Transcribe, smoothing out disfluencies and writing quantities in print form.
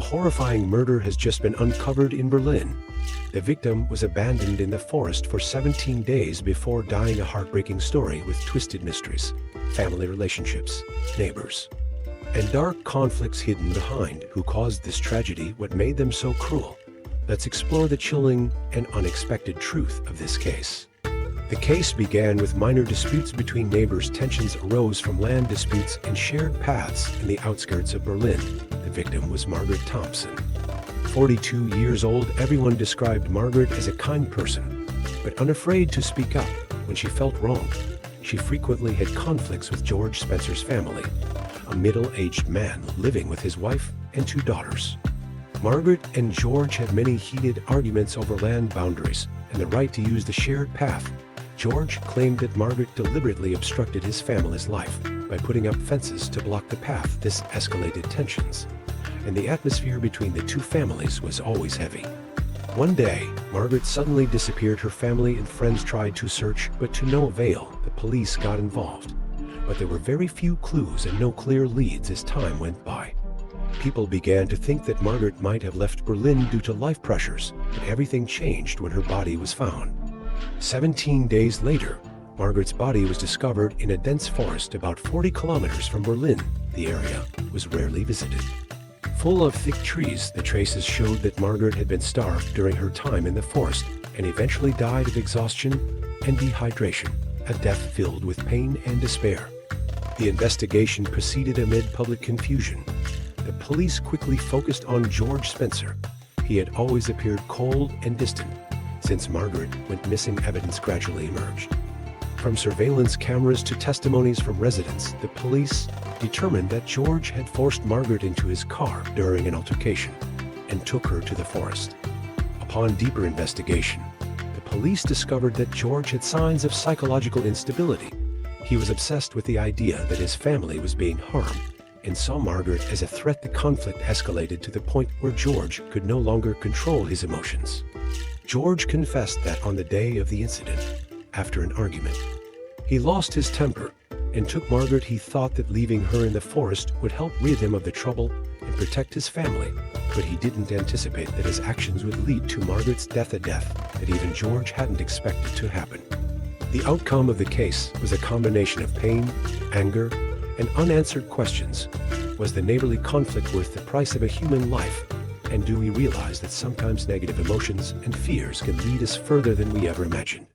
A horrifying murder has just been uncovered in Berlin. The victim was abandoned in the forest for 17 days before dying. A heartbreaking story with twisted mysteries, family relationships, neighbors, and dark conflicts hidden behind. Who caused this tragedy? What made them so cruel? Let's explore the chilling and unexpected truth of this case. The case began with minor disputes between neighbors. Tensions arose from land disputes and shared paths in the outskirts of Berlin. The victim was Margaret Thompson, 42 years old. Everyone described Margaret as a kind person, but unafraid to speak up when she felt wronged. She frequently had conflicts with George Spencer's family, a middle-aged man living with his wife and 2 daughters. Margaret and George had many heated arguments over land boundaries and the right to use the shared path. George claimed that Margaret deliberately obstructed his family's life by putting up fences to block the path. This escalated tensions, and the atmosphere between the 2 families was always heavy. One day, Margaret suddenly disappeared. Her family and friends tried to search, but to no avail. The police got involved, but there were very few clues and no clear leads. As time went by, people began to think that Margaret might have left Berlin due to life pressures, but everything changed when her body was found. 17 days later, Margaret's body was discovered in a dense forest about 40 kilometers from Berlin. The area was rarely visited. Full of thick trees, the traces showed that Margaret had been starved during her time in the forest and eventually died of exhaustion and dehydration, a death filled with pain and despair. The investigation proceeded amid public confusion. The police quickly focused on George Spencer. He had always appeared cold and distant. Since Margaret went missing, evidence gradually emerged. From surveillance cameras to testimonies from residents, the police determined that George had forced Margaret into his car during an altercation and took her to the forest. Upon deeper investigation, the police discovered that George had signs of psychological instability. He was obsessed with the idea that his family was being harmed and saw Margaret as a threat. The conflict escalated to the point where George could no longer control his emotions. George confessed that on the day of the incident, after an argument, he lost his temper and took Margaret. He thought that leaving her in the forest would help rid him of the trouble and protect his family, but he didn't anticipate that his actions would lead to Margaret's death, a death that even George hadn't expected to happen. The outcome of the case was a combination of pain, anger, and unanswered questions. Was the neighborly conflict worth the price of a human life? And do we realize that sometimes negative emotions and fears can lead us further than we ever imagined?